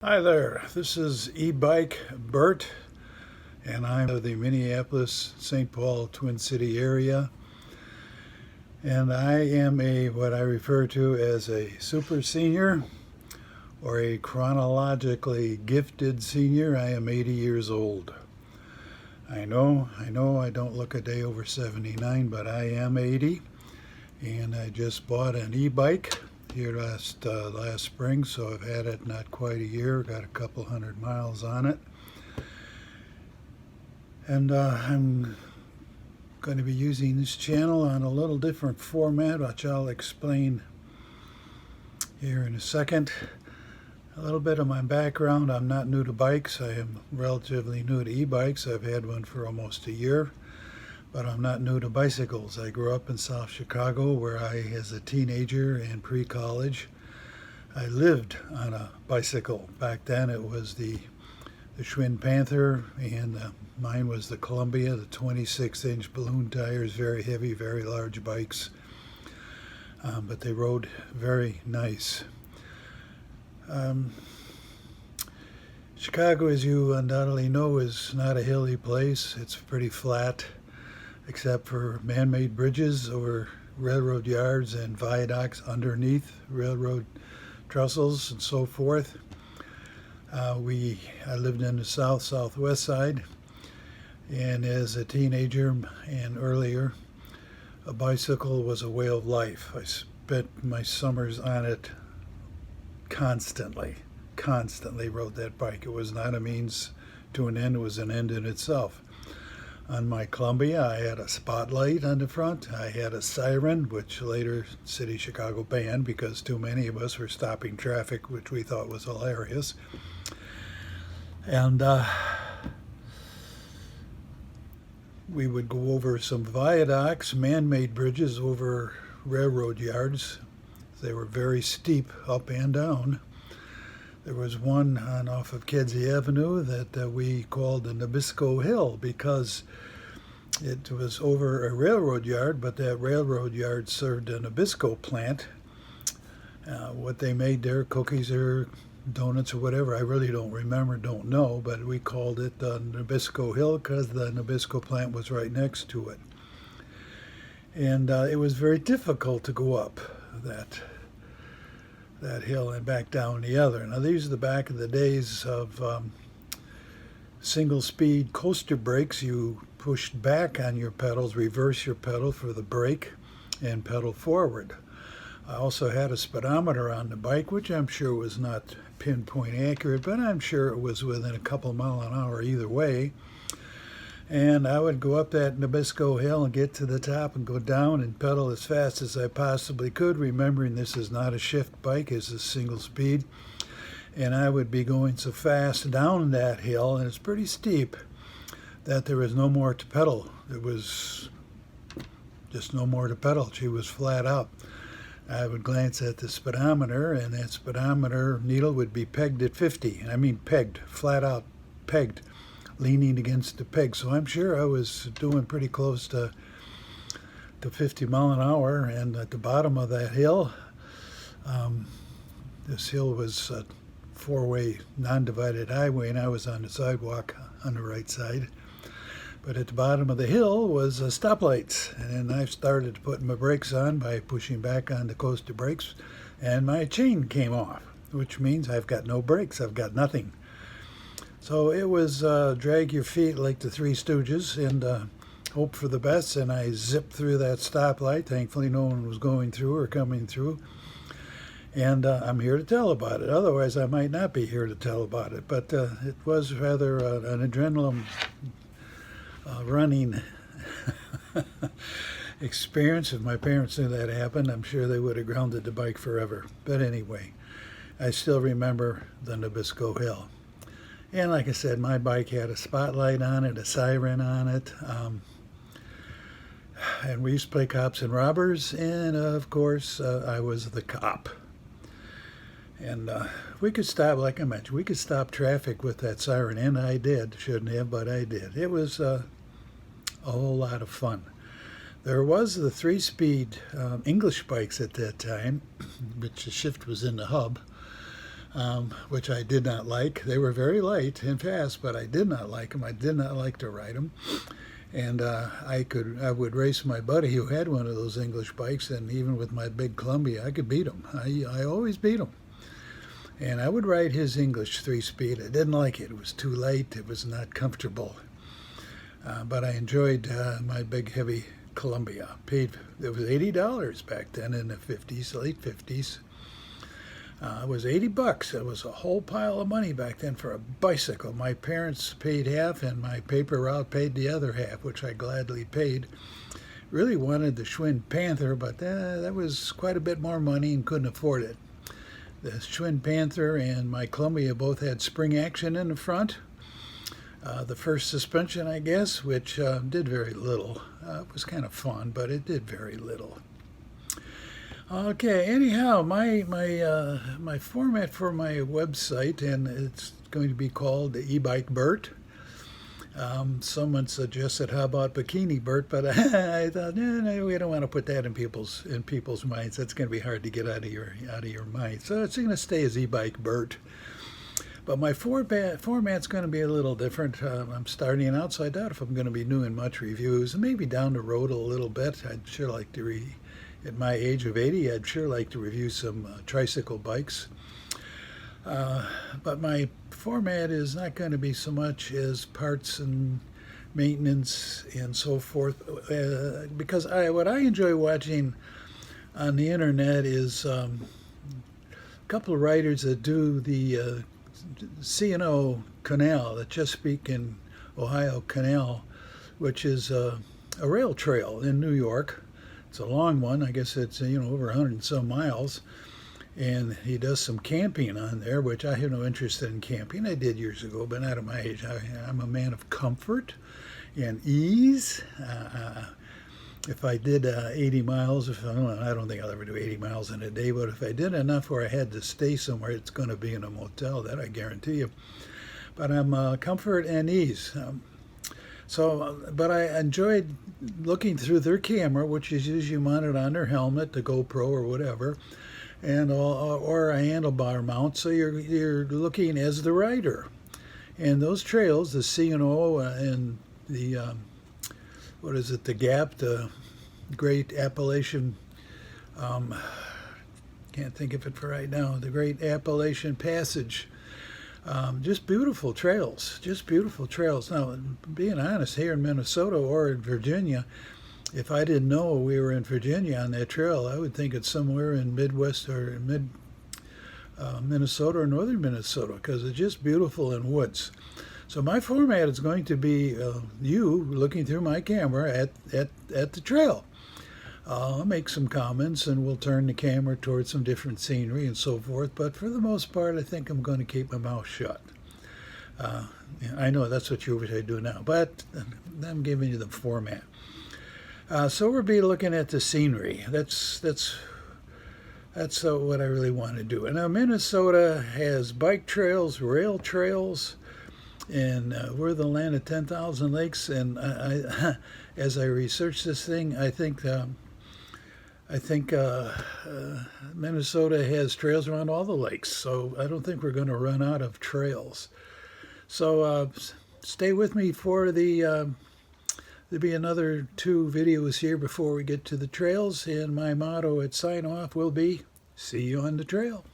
Hi there, this is eBike Bert, and I'm of the Minneapolis-St. Paul Twin City area. And I am what I refer to as a super senior or a chronologically gifted senior. I am 80 years old. I know I don't look a day over 79, but I am 80, and I just bought an e-bike here last spring, so I've had it not quite a year, got a couple hundred miles on it. And I'm going to be using this channel on a little different format, which I'll explain here in a second. A little bit of my background: I'm not new to bikes. I am relatively new to e-bikes. I've had one for almost a year, but I'm not new to bicycles. I grew up in South Chicago, where as a teenager and pre-college, I lived on a bicycle. Back then it was the Schwinn Panther, and mine was the Columbia, the 26-inch balloon tires, very heavy, very large bikes, but they rode very nice. Chicago, as you undoubtedly know, is not a hilly place. It's pretty flat, except for man-made bridges over railroad yards and viaducts underneath railroad trestles and so forth. I lived in the southwest side, and as a teenager and earlier, a bicycle was a way of life. I spent my summers on it constantly rode that bike. It was not a means to an end, it was an end in itself. On my Columbia, I had a spotlight on the front. I had a siren, which later City of Chicago banned because too many of us were stopping traffic, which we thought was hilarious. And we would go over some viaducts, man-made bridges over railroad yards. They were very steep up and down. There was one off of Kedzie Avenue that we called the Nabisco Hill because it was over a railroad yard, but that railroad yard served a Nabisco plant. What they made there, cookies or donuts or whatever, I really don't remember, don't know, but we called it the Nabisco Hill because the Nabisco plant was right next to it. And it was very difficult to go up that hill and back down the other. Now, these are the back of the days of single speed coaster brakes. You pushed back on your pedals, reverse your pedal for the brake, and pedal forward. I also had a speedometer on the bike, which I'm sure was not pinpoint accurate, but I'm sure it was within a couple mile an hour either way. And I would go up that Nabisco Hill and get to the top and go down and pedal as fast as I possibly could, remembering this is not a shift bike, it's a single speed. And I would be going so fast down that hill, and it's pretty steep, that there was no more to pedal. There was just no more to pedal. She was flat out. I would glance at the speedometer, and that speedometer needle would be pegged at 50. I mean pegged, flat out pegged, leaning against the peg. So I'm sure I was doing pretty close to 50 mile an hour. And at the bottom of that hill, this hill was a four-way non-divided highway, and I was on the sidewalk on the right side. But at the bottom of the hill was stoplights, and then I started to put my brakes on by pushing back on the coaster brakes, and my chain came off, which means I've got no brakes, I've got nothing. So it was drag your feet like the Three Stooges and hope for the best, and I zipped through that stoplight. Thankfully no one was going through or coming through, and I'm here to tell about it. Otherwise I might not be here to tell about it, but it was rather an adrenaline running experience. If my parents knew that happened, I'm sure they would have grounded the bike forever. But anyway, I still remember the Nabisco Hill. And like I said, my bike had a spotlight on it, a siren on it, and we used to play cops and robbers, and of course I was the cop. And we could stop, like I mentioned, we could stop traffic with that siren, and I did. Shouldn't have, but I did. It was a whole lot of fun. There was the three-speed English bikes at that time, which the shift was in the hub. which I did not like. They were very light and fast, but I did not like them. I did not like to ride them. And I would race my buddy who had one of those English bikes, and even with my big Columbia, I could beat him. I always beat him. And I would ride his English 3-speed. I didn't like it. It was too light. It was not comfortable. But I enjoyed my big, heavy Columbia. It was $80 back then in the 50s, late 50s. It was $80. It was a whole pile of money back then for a bicycle. My parents paid half, and my paper route paid the other half, which I gladly paid. Really wanted the Schwinn Panther, but that was quite a bit more money and couldn't afford it. The Schwinn Panther and my Columbia both had spring action in the front. The first suspension, I guess, which did very little. It was kind of fun, but it did very little. Okay, anyhow, my format for my website, and it's going to be called the eBike Bert. Someone suggested, how about Bikini Bert? But I thought, no, we don't want to put that in people's minds. That's going to be hard to get out of your mind. So it's going to stay as eBike Bert. But my format's going to be a little different. I'm starting out, so I doubt if I'm going to be doing much reviews. Maybe down the road a little bit. I'd sure like to at my age of 80, I'd sure like to review some tricycle bikes. But my format is not going to be so much as parts and maintenance and so forth, because what I enjoy watching on the internet is a couple of writers that do the C&O Canal, the Chesapeake and Ohio Canal, which is a rail trail in New York. It's a long one. I guess it's over 100 and some miles. And he does some camping on there, which I have no interest in camping. I did years ago, but not at my age. I'm a man of comfort and ease. If I did 80 miles, I don't think I'll ever do 80 miles in a day, but if I did enough where I had to stay somewhere, it's going to be in a motel, that I guarantee you. But I'm comfort and ease. But I enjoyed looking through their camera, which is usually mounted on their helmet, the GoPro or whatever, and or a handlebar mount, so you're looking as the rider. And those trails, the C&O and the the Gap, the Great Appalachian, can't think of it for right now, the Great Appalachian Passage. Just beautiful trails, Now, being honest, here in Minnesota or in Virginia, if I didn't know we were in Virginia on that trail, I would think it's somewhere in Midwest or Minnesota or northern Minnesota, because it's just beautiful in woods. So my format is going to be you looking through my camera at the trail. I'll make some comments and we'll turn the camera towards some different scenery and so forth. But for the most part, I think I'm going to keep my mouth shut. I know that's what you wish I'd do now, but I'm giving you the format. So we'll be looking at the scenery. That's what I really want to do. And now Minnesota has bike trails, rail trails, and we're the land of 10,000 lakes. And I as I research this thing, I think Minnesota has trails around all the lakes, so I don't think we're going to run out of trails. So stay with me for there'll be another 2 videos here before we get to the trails, and my motto at sign off will be, see you on the trail.